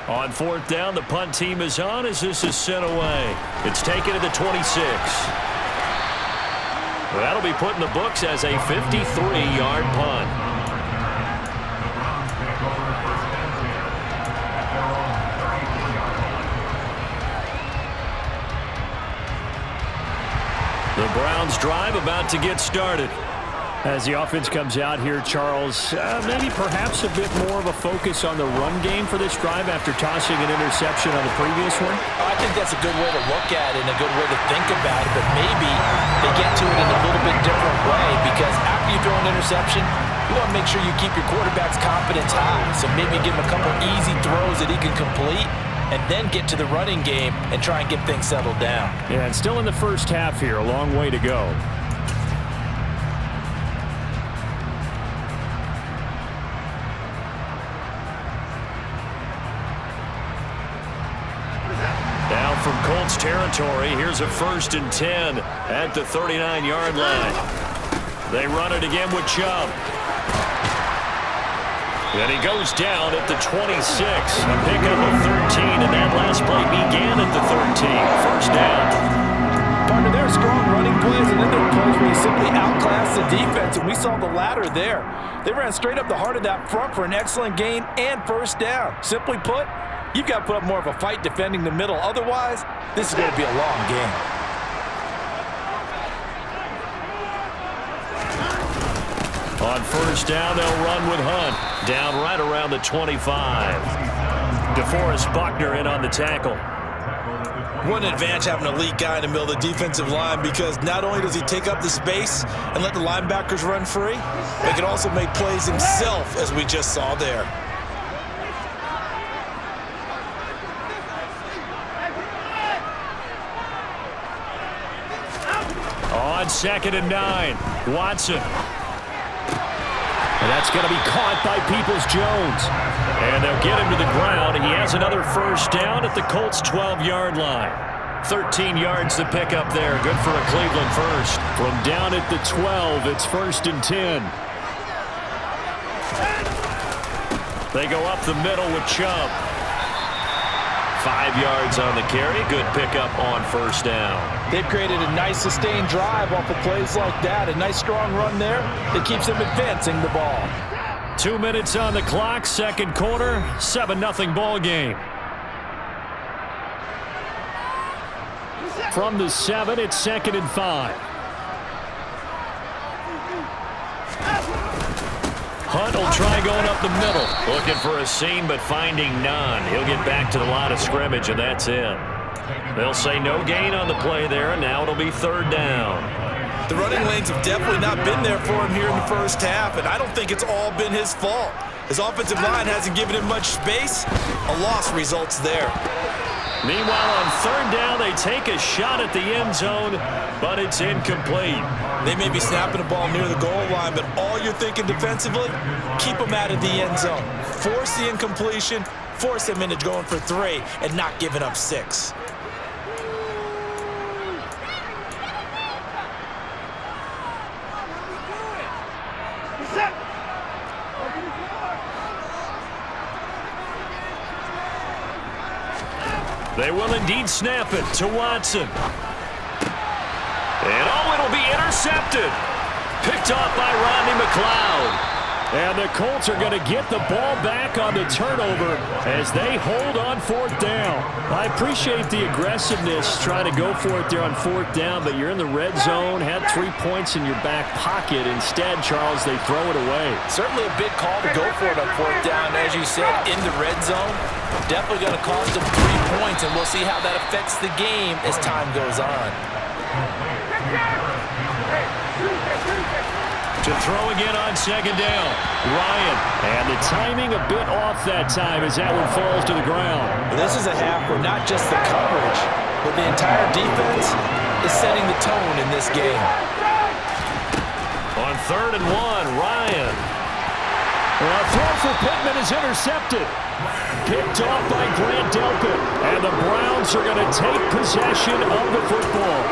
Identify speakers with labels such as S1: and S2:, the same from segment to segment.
S1: On fourth down, the punt team is on as this is sent away. It's taken to the 26. That'll be put in the books as a 53-yard punt. The Browns drive about to get started.
S2: As the offense comes out here, Charles, maybe perhaps a bit more of a focus on the run game for this drive after tossing an interception on the previous one?
S3: I think that's a good way to look at it and a good way to think about it, but maybe they get to it in a little bit different way because after you throw an interception, you want to make sure you keep your quarterback's confidence high. So maybe give him a couple easy throws that he can complete and then get to the running game and try and get things settled down.
S2: Yeah, and still in the first half here, a long way to go.
S1: From Colts territory, here's a 1st and 10 at the 39-yard line. They run it again with Chubb. And he goes down at the 26. A pickup of 13, and that last play began at the 13. First down.
S3: Partner, there are strong running plays, and then there are plays where you simply outclass the defense, and we saw the latter there. They ran straight up the heart of that front for an excellent gain and first down. Simply put, you've got to put up more of a fight defending the middle. Otherwise, this is going to be a long game.
S1: On first down, they'll run with Hunt. Down right around the 25. DeForest Buckner in on the tackle.
S4: What an advantage having an elite guy in the middle of the defensive line because not only does he take up the space and let the linebackers run free, but he can also make plays himself, as we just saw there.
S1: On 2nd and 9, Watson.
S2: And that's going to be caught by Peoples-Jones.
S1: And they'll get him to the ground. He has another first down at the Colts' 12-yard line. 13 yards to pick up there. Good for a Cleveland first.
S2: From down at the 12, it's 1st and 10.
S1: They go up the middle with Chubb. 5 yards on the carry. Good pickup on first down.
S3: They've created a nice sustained drive off of plays like that. A nice strong run there that keeps them advancing the ball.
S1: 2 minutes on the clock, second quarter, 7-0 ball game.
S2: From the 7, it's 2nd and 5.
S1: Hunt will try going up the middle. Looking for a seam, but finding none. He'll get back to the line of scrimmage, and that's it. They'll say no gain on the play there, and now it'll be 3rd down.
S4: The running lanes have definitely not been there for him here in the first half, and I don't think it's all been his fault. His offensive line hasn't given him much space. A loss results there.
S1: Meanwhile, on 3rd down, they take a shot at the end zone, but it's incomplete.
S4: They may be snapping the ball near the goal line, but all you're thinking defensively, keep them out of the end zone. Force the incompletion, force them into going for 3, and not giving up 6.
S1: They will indeed snap it to Watson. And it'll be intercepted. Picked off by Rodney McLeod.
S2: And the Colts are going to get the ball back on the turnover as they hold on 4th down. I appreciate the aggressiveness trying to go for it there on 4th down, but you're in the red zone, had 3 points in your back pocket. Instead, Charles, they throw it away.
S3: Certainly a big call to go for it on 4th down. As you said, in the red zone, definitely going to cost them 3 points, and we'll see how that affects the game as time goes on.
S1: To throw again on 2nd down, Ryan.
S2: And the timing a bit off that time as that one falls to the ground.
S3: This is a half where not just the coverage, but the entire defense is setting the tone in this game.
S1: On 3rd and 1, Ryan.
S2: Well, a throw for Pittman is intercepted. Picked off by Grant Delpit. And the Browns are going to take possession of the football.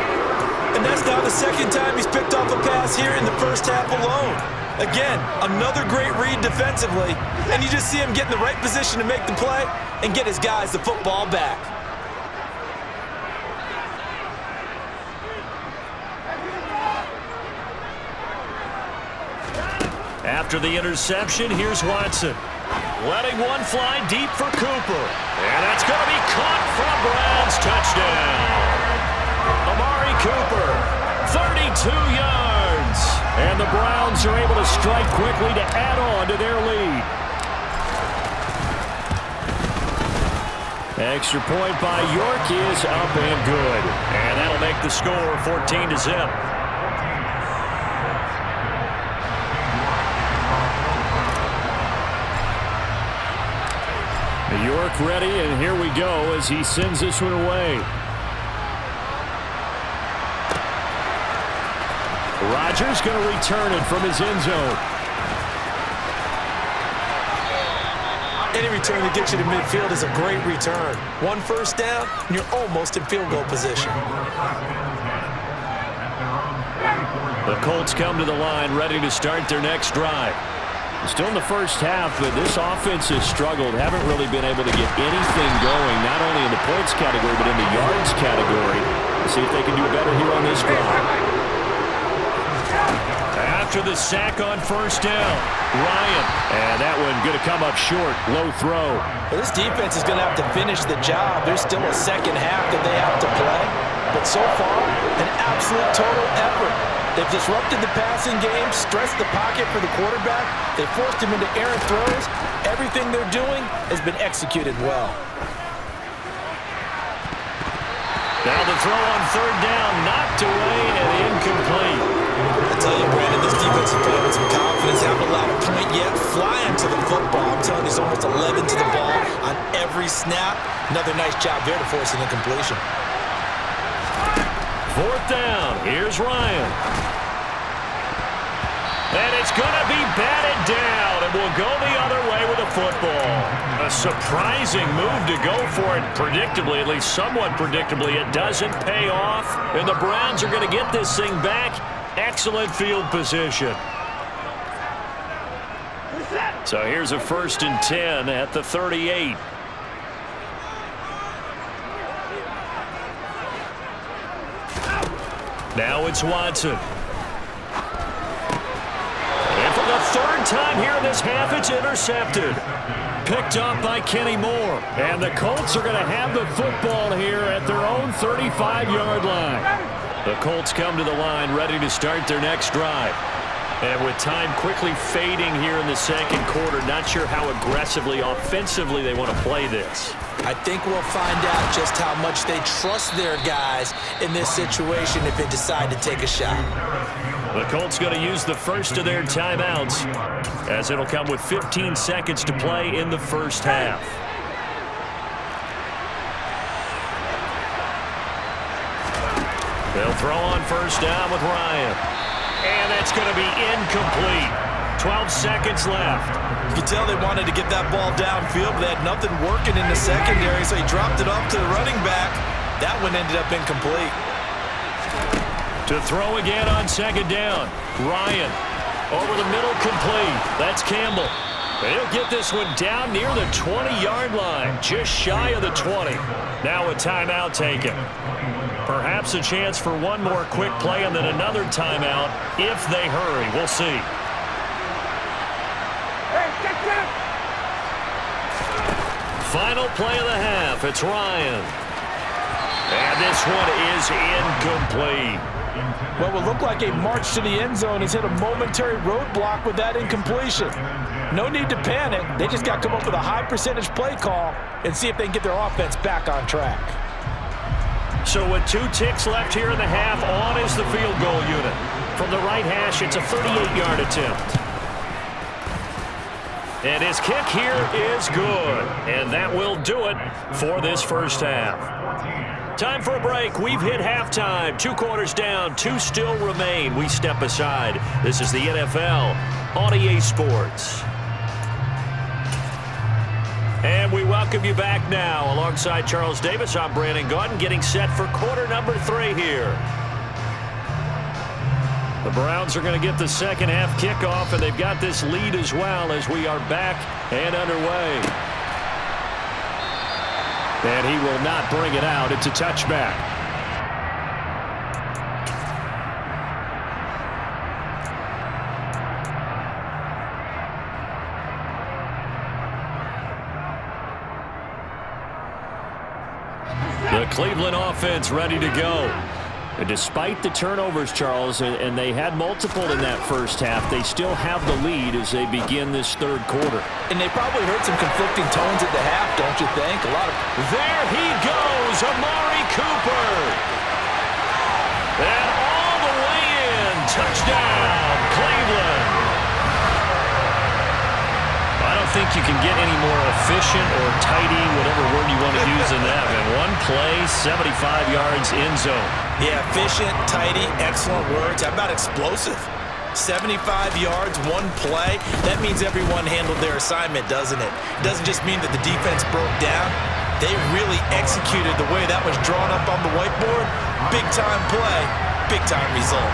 S4: And that's now the second time he's picked off a pass here in the first half alone. Again, another great read defensively, and you just see him get in the right position to make the play and get his guys the football back.
S2: After the interception, here's Watson. Letting one fly deep for Cooper. And that's going to be caught for a Browns touchdown. Amari Cooper, 32 yards. And the Browns are able to strike quickly to add on to their lead. Extra point by York is up and good. And that'll make the score 14-0. York ready, and here we go as he sends this one away. Rodgers going to return it from his end zone.
S4: Any return that gets you to midfield is a great return. One first down, and you're almost in field goal position.
S2: The Colts come to the line ready to start their next drive. Still in the first half, but this offense has struggled. Haven't really been able to get anything going, not only in the points category, but in the yards category. Let's see if they can do better here on this drive. After the sack on first down, Ryan. And that one going to come up short. Low throw.
S3: Well, this defense is going to have to finish the job. There's still a second half that they have to play. But so far, an absolute total effort. They've disrupted the passing game, stressed the pocket for the quarterback. They forced him into errant throws. Everything they're doing has been executed well.
S2: Now the throw on third down, knocked away and incomplete.
S4: I tell you, Brandon, this defense is playing with some confidence. Haven't allowed a point yet. Flying to the football. I'm telling you, there's almost 11 to the ball on every snap. Another nice job there to force an incompletion.
S2: Fourth down. Here's Ryan. And it's going to be batted down, and we'll go the other way with the football. A surprising move to go for it. Predictably, at least somewhat predictably, it doesn't pay off. And the Browns are going to get this thing back. Excellent field position. So here's a 1st and 10 at the 38. Now it's Watson. And for the third time here in this half, it's intercepted. Picked up by Kenny Moore. And the Colts are going to have the football here at their own 35-yard line. The Colts come to the line ready to start their next drive. And with time quickly fading here in the second quarter, not sure how aggressively, offensively they want to play this.
S3: I think we'll find out just how much they trust their guys in this situation if they decide to take a shot.
S2: The Colts going to use the first of their timeouts, as it'll come with 15 seconds to play in the first half. They'll throw on first down with Ryan. And that's going to be incomplete. 12 seconds left.
S4: You can tell they wanted to get that ball downfield, but they had nothing working in the secondary, so he dropped it off to the running back. That one ended up incomplete.
S2: To throw again on second down. Ryan over the middle, complete. That's Campbell. He'll get this one down near the 20-yard line, just shy of the 20. Now a timeout taken. Perhaps a chance for one more quick play and then another timeout if they hurry. We'll see. Final play of the half. It's Ryan. And this one is incomplete.
S3: What will look like a march to the end zone has hit a momentary roadblock with that incompletion. No need to panic. They just got to come up with a high percentage play call and see if they can get their offense back on track.
S2: So with 2 ticks left here in the half, on is the field goal unit. From the right hash, it's a 38-yard attempt. And his kick here is good. And that will do it for this first half. Time for a break. We've hit halftime. 2 quarters down, 2 still remain. We step aside. This is the NFL on EA Sports. And we welcome you back now. Alongside Charles Davis, I'm Brandon Gaudin, getting set for quarter number 3 here. The Browns are going to get the second half kickoff, and they've got this lead as well as we are back and underway. And he will not bring it out. It's a touchback. The Cleveland offense ready to go. And despite the turnovers, Charles, and they had multiple in that first half, they still have the lead as they begin this third quarter.
S3: And they probably heard some conflicting tones at the half, don't you think?
S2: There he goes, Amari Cooper. And all the way in. Touchdown, Cleveland. I don't think you can get any more efficient or tidy, whatever word you want to use in that. And one play, 75 yards in zone.
S4: Yeah, efficient, tidy, excellent words. How about explosive? 75 yards, one play. That means everyone handled their assignment, doesn't it? It doesn't just mean that the defense broke down. They really executed the way that was drawn up on the whiteboard. Big-time play, big-time result.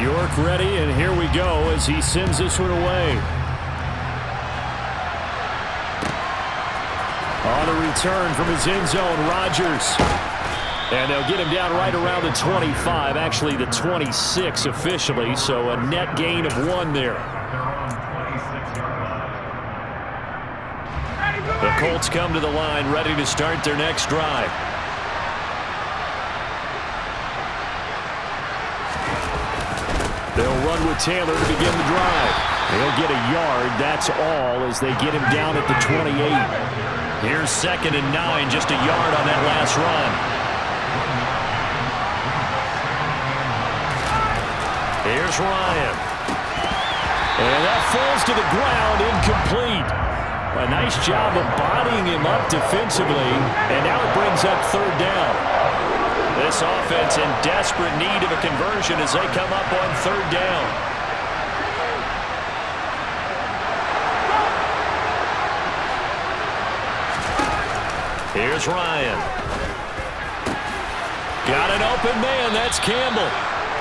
S2: York ready, and here we go as he sends this one away. On a return from his end zone, Rodgers. And they'll get him down right around the 25, actually the 26 officially, so a net gain of 1 there. The Colts come to the line, ready to start their next drive. They'll run with Taylor to begin the drive. They'll get a yard, that's all, as they get him down at the 28. Here's 2nd and 9, just a yard on that last run. Here's Ryan. And that falls to the ground, incomplete. A nice job of bodying him up defensively, and now it brings up 3rd down. This offense in desperate need of a conversion as they come up on 3rd down. Here's Ryan. Got an open man. That's Campbell.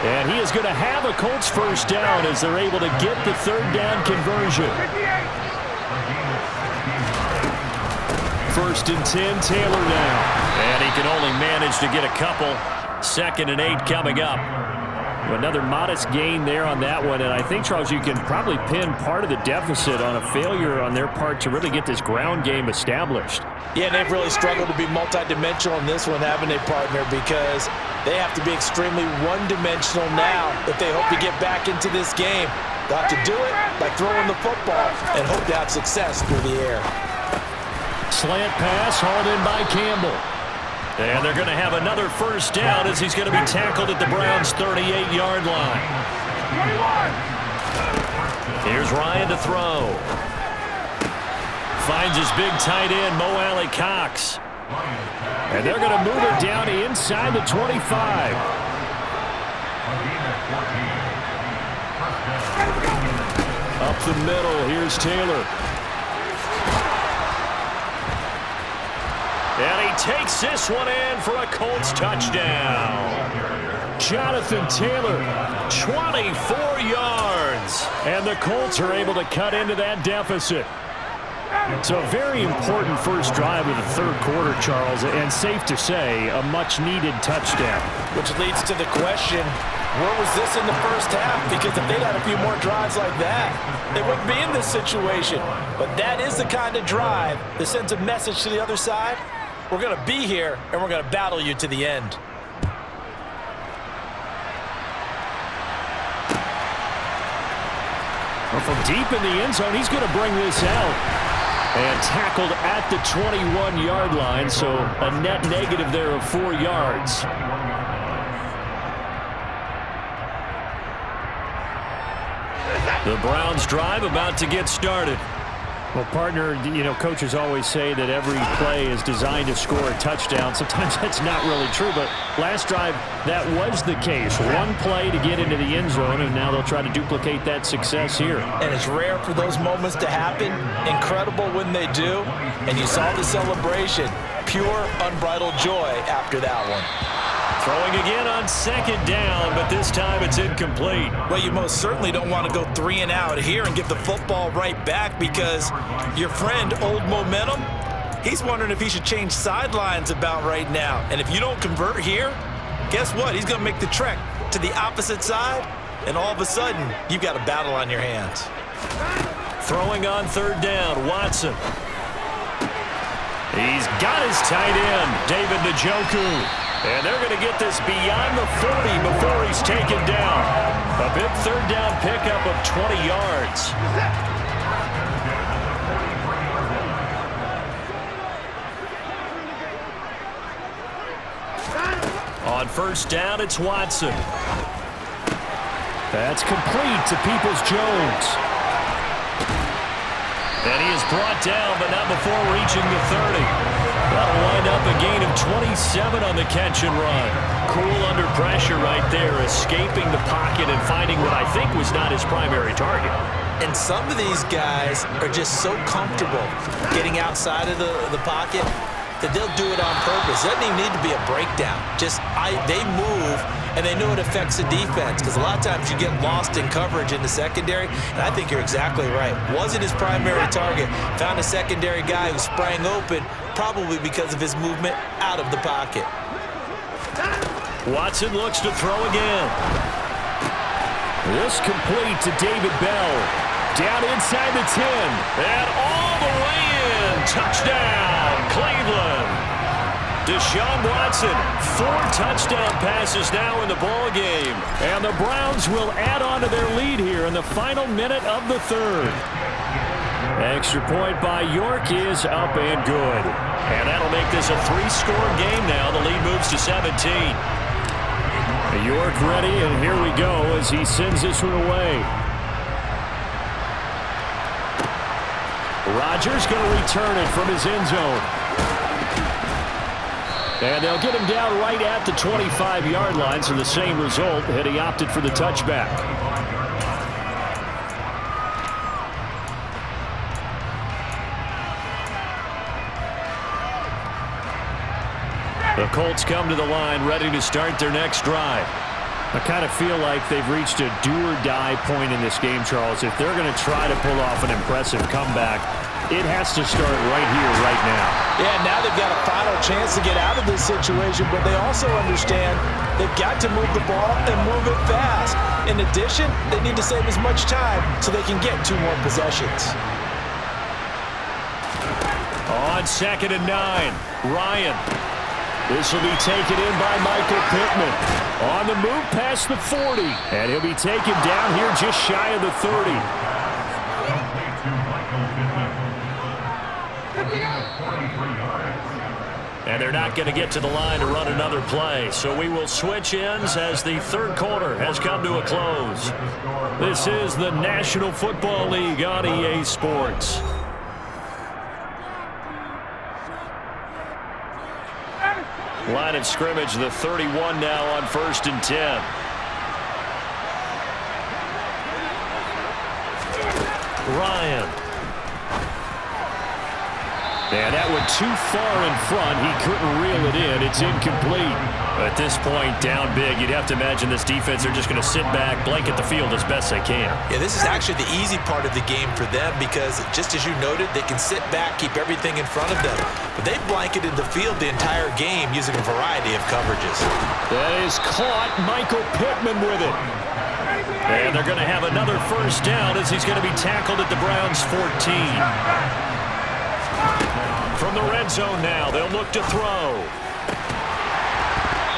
S2: And he is going to have a Colts first down as they're able to get the 3rd down conversion. 1st and 10, Taylor now. And he can only manage to get a couple. 2nd and 8 coming up. Another modest gain there on that one. And I think, Charles, you can probably pin part of the deficit on a failure on their part to really get this ground game established.
S3: Yeah, and they've really struggled to be multidimensional in this one, haven't they, partner? Because they have to be extremely one-dimensional now if they hope to get back into this game. They'll have to do it by throwing the football and hope to have success through the air.
S2: Slant pass hauled in by Campbell. And they're going to have another first down as he's going to be tackled at the Browns' 38-yard line. Here's Ryan to throw. Finds his big tight end, Mo Alley-Cox. And they're going to move it down inside the 25. Up the middle, here's Taylor. And he takes this one in for a Colts touchdown. Jonathan Taylor, 24 yards. And the Colts are able to cut into that deficit. So a very important first drive of the 3rd quarter, Charles, and safe to say, a much-needed touchdown.
S3: Which leads to the question, where was this in the first half? Because if they'd had a few more drives like that, they wouldn't be in this situation. But that is the kind of drive that sends a message to the other side. We're going to be here, and we're going to battle you to the end.
S2: Well, from deep in the end zone, he's going to bring this out. And tackled at the 21-yard line, so a net negative there of 4 yards. The Browns drive about to get started. Well, partner, you know, coaches always say that every play is designed to score a touchdown. Sometimes that's not really true, but last drive, that was the case. One play to get into the end zone, and now they'll try to duplicate that success here.
S3: And it's rare for those moments to happen. Incredible when they do. And you saw the celebration. Pure, unbridled joy after that one.
S2: Throwing again on second down, but this time it's incomplete.
S4: Well, you most certainly don't want to go 3 and out here and give the football right back because your friend, Old Momentum, he's wondering if he should change sidelines about right now. And if you don't convert here, guess what? He's going to make the trek to the opposite side, and all of a sudden, you've got a battle on your hands.
S2: Throwing on third down, Watson. He's got his tight end, David Njoku. And they're going to get this beyond the 40 before he's taken down. A big third down pickup of 20 yards. On first down, it's Watson. That's complete to Peoples-Jones. And he is brought down, but not before reaching the 30. That'll wind up a gain of 27 on the catch and run. Cool under pressure right there, escaping the pocket and finding what I think was not his primary target.
S4: And some of these guys are just so comfortable getting outside of the pocket that they'll do it on purpose. It doesn't even need to be a breakdown. They move, and they know it affects the defense because a lot of times you get lost in coverage in the secondary, and I think you're exactly right. Wasn't his primary target. Found a secondary guy who sprang open, probably because of his movement out of the pocket.
S2: Watson looks to throw again. This complete to David Bell. Down inside the 10. And all the way in. Touchdown, Cleveland. Deshaun Watson, 4 touchdown passes now in the ball game. And the Browns will add on to their lead here in the final minute of the third. Extra point by York is up and good. And that'll make this a 3-score game now. The lead moves to 17. York ready, and here we go as he sends this one away. Rodgers going to return it from his end zone. And they'll get him down right at the 25-yard line, so the same result, and he opted for the touchback. The Colts come to the line ready to start their next drive. I kind of feel like they've reached a do-or-die point in this game, Charles. If they're going to try to pull off an impressive comeback, it has to start right here, right now.
S3: Yeah, now they've got a final chance to get out of this situation, but they also understand they've got to move the ball and move it fast. In addition, they need to save as much time so they can get 2 more possessions.
S2: On 2nd and 9, Ryan. This will be taken in by Michael Pittman. On the move past the 40. And he'll be taken down here just shy of the 30. And they're not going to get to the line to run another play. So we will switch ends as the third quarter has come to a close. This is the National Football League on EA Sports. Line of scrimmage, the 31 now on 1st and 10. Ryan. And that went too far in front. He couldn't reel it in. It's incomplete. At this point, down big, you'd have to imagine this defense are just going to sit back, blanket the field as best they can.
S4: Yeah, this is actually the easy part of the game for them because, just as you noted, they can sit back, keep everything in front of them. But they've blanketed the field the entire game using a variety of coverages.
S2: That is caught. Michael Pittman with it. And they're going to have another first down as he's going to be tackled at the Browns' 14. From the red zone now, they'll look to throw.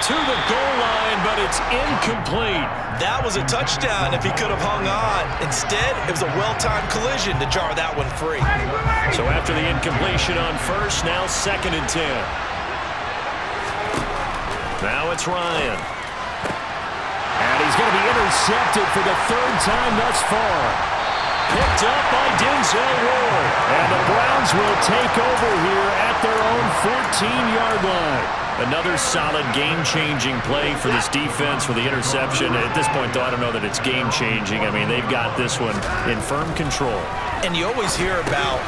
S2: To the goal line, but it's incomplete.
S4: That was a touchdown if he could have hung on. Instead, it was a well-timed collision to jar that one free.
S2: So after the incompletion on first, now 2nd and 10. Now it's Ryan. And he's going to be intercepted for the 3rd time thus far. Picked up by Denzel Ward. And the Browns will take over here at their own 14-yard line. Another solid game-changing play for this defense with the interception. At this point, though, I don't know that it's game-changing. I mean, they've got this one in firm control.
S4: And you always hear about,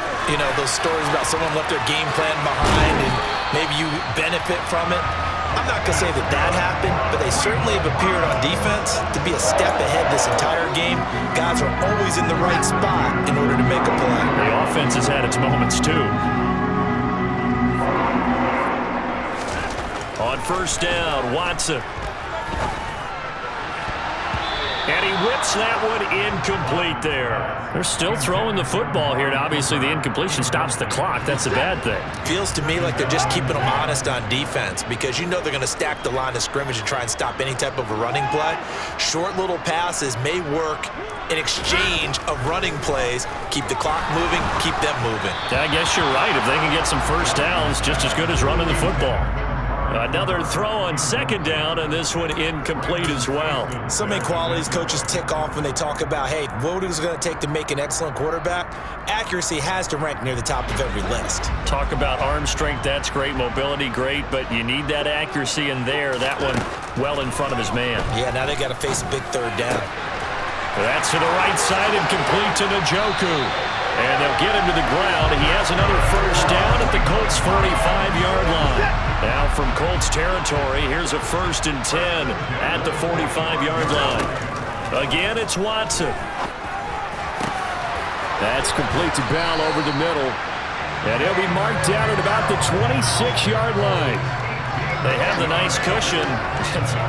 S4: those stories about someone left their game plan behind and maybe you benefit from it. I'm not going to say that happened, but they certainly have appeared on defense to be a step ahead this entire game. Guys are always in the right spot in order to make a play.
S2: The offense has had its moments, too. On first down, Watson. And he whips that one incomplete there. They're still throwing the football here, and obviously the incompletion stops the clock. That's a bad thing.
S4: Feels to me like they're just keeping them honest on defense because you know they're going to stack the line of scrimmage and try and stop any type of a running play. Short little passes may work in exchange of running plays. Keep the clock moving, keep them moving.
S2: I guess you're right. If they can get some first downs, just as good as running the football. Another throw on second down, and this one incomplete as well.
S4: So many qualities coaches tick off when they talk about, hey, what is it going to take to make an excellent quarterback? Accuracy has to rank near the top of every list. Talk
S2: about arm strength, that's great. Mobility, great, but you need that accuracy in there. That one well in front of his man.
S4: Yeah, now they got to face a big third down.
S2: That's to the right side and complete to Njoku. And they'll get him to the ground. He has another first down at the Colts' 45-yard line. Now from Colts territory, here's a 1st and 10 at the 45-yard line. Again, it's Watson. That's complete to Bell over the middle. And he'll be marked down at about the 26-yard line. They have the nice cushion.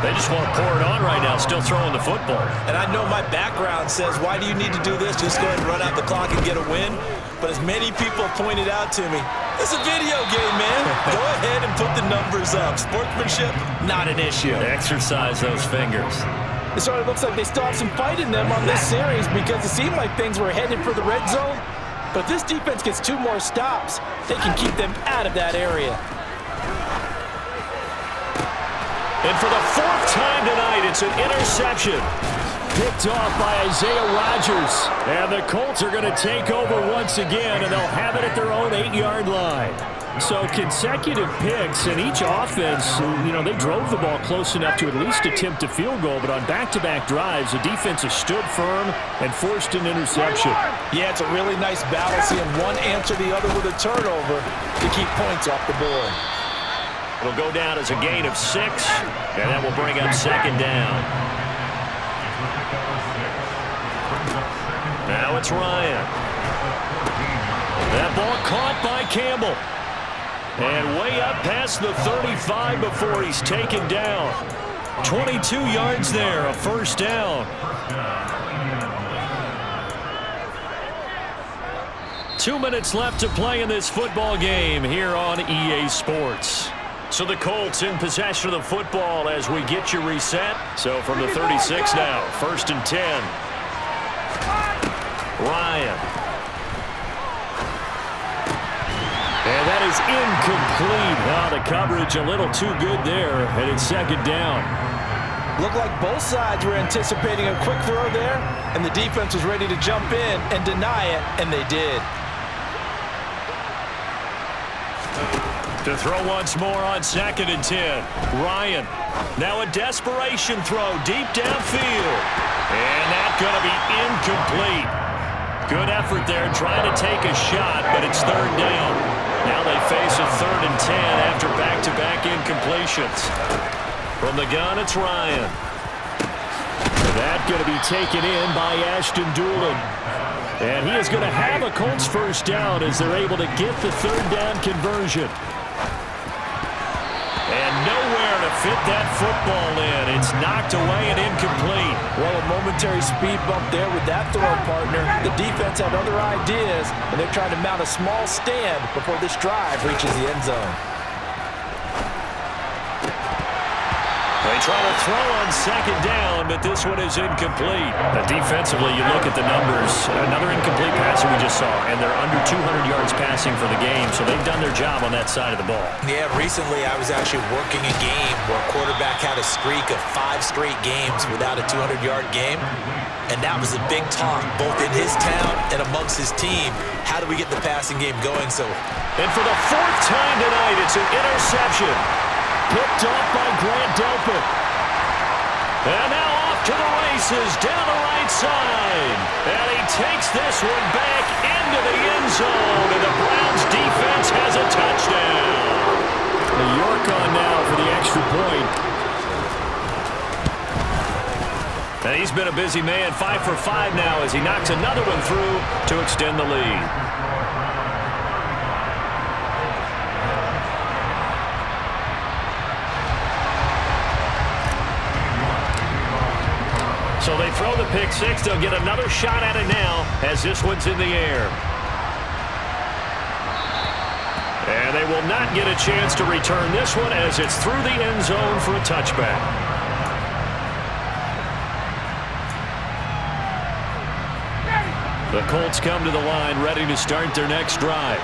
S2: They just want to pour it on right now, still throwing the football.
S4: And I know my background says, why do you need to do this? Just go ahead and run out the clock and get a win. But as many people pointed out to me, it's a video game, man. Go ahead and put the numbers up. Sportsmanship, not an issue.
S2: Exercise those fingers.
S3: It sort of looks like they still have some fight in them on this series because it seemed like things were headed for the red zone. But if this defense gets 2 more stops, they can keep them out of that area.
S2: And for the 4th time tonight, it's an interception. Picked off by Isaiah Rodgers. And the Colts are going to take over once again, and they'll have it at their own 8-yard line. So consecutive picks, and each offense, you know, they drove the ball close enough to at least attempt a field goal, but on back-to-back drives, the defense has stood firm and forced an interception.
S3: Yeah, it's a really nice battle, seeing one answer the other with a turnover to keep points off the board.
S2: It'll go down as a gain of 6, and that will bring up second down. Now it's Ryan. That ball caught by Campbell. And way up past the 35 before he's taken down. 22 yards there, a first down. 2 minutes left to play in this football game here on EA Sports. So the Colts in possession of the football as we get you reset. So from the 36 now, 1st and 10. Ryan. And that is incomplete. Oh, the coverage a little too good there, and it's second down.
S3: Looked like both sides were anticipating a quick throw there, and the defense was ready to jump in and deny it, and they did.
S2: To throw once more on 2nd and 10. Ryan. Now a desperation throw deep downfield. And that's going to be incomplete. Good effort there trying to take a shot, but it's 3rd down. Now they face a 3rd and 10 after back-to-back incompletions. From the gun, it's Ryan. That going to be taken in by Ashton Doolin. And he is going to have a Colts first down as they're able to get the 3rd down conversion. And nowhere to fit that football in. It's knocked away and incomplete.
S3: Well, a momentary speed bump there with that throw, partner. The defense had other ideas, and they're trying to mount a small stand before this drive reaches the end zone.
S2: They try to throw on 2nd down, but this one is incomplete. Defensively, you look at the numbers. Another incomplete pass that we just saw, and they're under 200 yards passing for the game, so they've done their job on that side of the ball.
S4: Yeah, recently I was actually working a game where a quarterback had a streak of 5 straight games without a 200-yard game, and that was a big talk both in his town and amongst his team. How do we get the passing game going?
S2: And for the 4th time tonight, it's an interception. Picked off by Grant Delpit. And now off to the races down the right side. And he takes this one back into the end zone. And the Browns defense has a touchdown. York on now for the extra point.
S1: he's been a busy man, 5 for 5 now as he knocks another one through to extend the lead. So they throw the pick six. They'll get another shot at it now as this one's in the air. And they will not get a chance to return this one as it's through the end zone for a touchback. The Colts come to the line ready to start their next drive.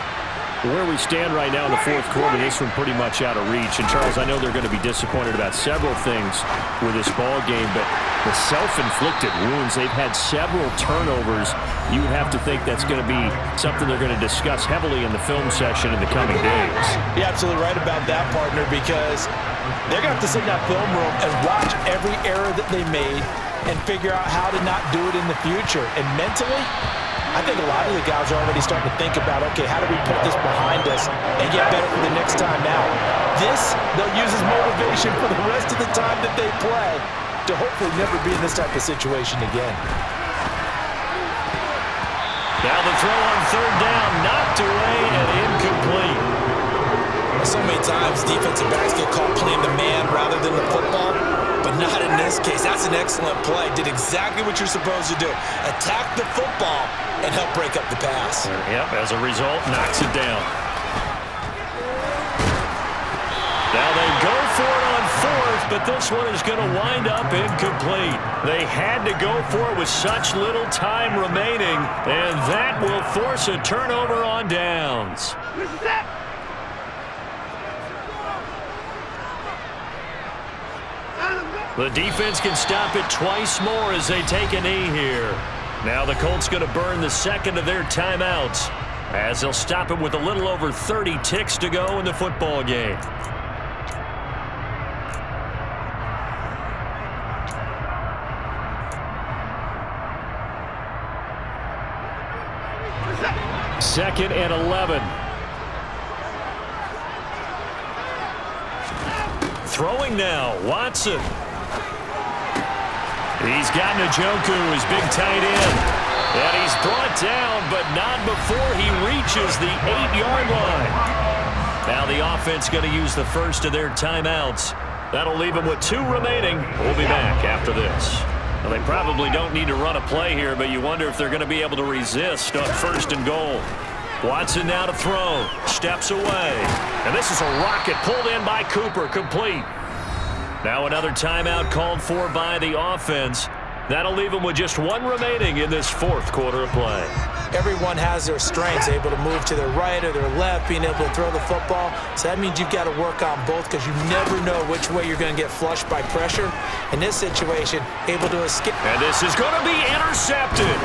S2: Where we stand right now in the fourth quarter, this one pretty much out of reach. And, Charles, I know they're going to be disappointed about several things with this ball game, but the self-inflicted wounds, they've had several turnovers. You would have to think that's going to be something they're going to discuss heavily in the film session in the coming days.
S3: You're absolutely right about that, partner, because they're going to have to sit in that film room and watch every error that they made and figure out how to not do it in the future. And mentally, I think a lot of the guys are already starting to think about, okay, how do we put this behind us and get better for the next time out? This, they'll use as motivation for the rest of the time that they play to hopefully never be in this type of situation again.
S1: Now the throw on third down, knocked away and incomplete.
S4: So many times defensive backs get caught playing the man rather than the football, but not in this case. That's an excellent play. Did exactly what you're supposed to do. Attack the football and help break up the pass.
S1: Yep, as a result, knocks it down. Now they go for it on fourth, but this one is going to wind up incomplete. They had to go for it with such little time remaining, and that will force a turnover on downs. The defense can stop it twice more as they take a knee here. Now the Colts going to burn the second of their timeouts as they'll stop it with a little over 30 ticks to go in the football game.
S2: Second and 11.
S1: Throwing now, Watson. He's got Njoku, his big tight end. And he's brought down, but not before he reaches the 8-yard line. Now the offense going to use the first of their timeouts. That'll leave them with 2 remaining. We'll be back after this. Well, they probably don't need to run a play here, but you wonder if they're going to be able to resist on first and goal. Watson now to throw. Steps away. And this is a rocket pulled in by Cooper. Complete. Now another timeout called for by the offense. That'll leave them with just 1 remaining in this fourth quarter of play.
S3: Everyone has their strengths, able to move to their right or their left, being able to throw the football. So that means you've got to work on both because you never know which way you're going to get flushed by pressure. In this situation, able to escape.
S1: And this is going to be intercepted.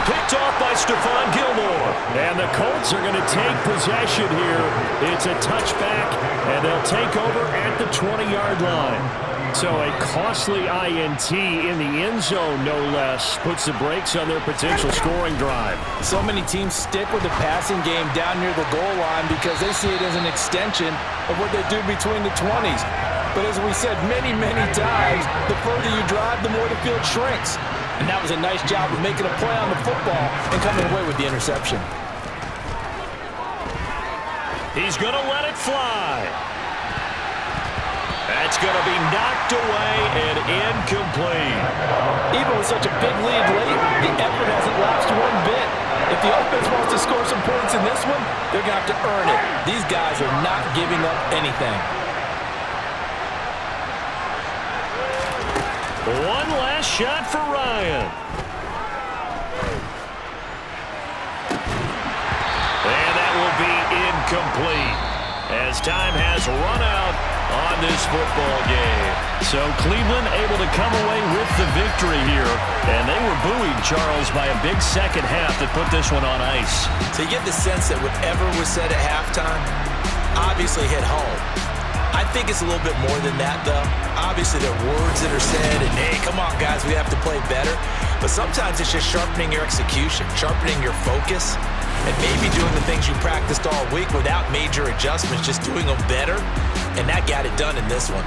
S1: Picked off by Stephon Gilmore.
S2: And the Colts are going to take possession here. It's a touchback, and they'll take over at the 20-yard line. So a costly INT in the end zone, no less, puts the brakes on their potential scoring drive.
S3: So many teams stick with the passing game down near the goal line because they see it as an extension of what they do between the 20s. But as we said many, many times, the further you drive, the more the field shrinks. And that was a nice job of making a play on the football and coming away with the interception.
S1: He's going to let it fly. That's going to be knocked away and incomplete.
S3: Even with such a big lead late, the effort hasn't lapsed one bit. If the offense wants to score some points in this one, they're going to have to earn it. These guys are not giving up anything.
S1: One last shot for Ryan. And that will be incomplete as time has run out on this football game. So Cleveland able to come away with the victory here. And they were buoyed, Charles, by a big second half that put this one on ice.
S4: So you get the sense that whatever was said at halftime obviously hit home. I think it's a little bit more than that, though. Obviously, there are words that are said, and hey, come on, guys, we have to play better. But sometimes it's just sharpening your execution, sharpening your focus, and maybe doing the things you practiced all week without major adjustments, just doing them better. And that got it done in this one.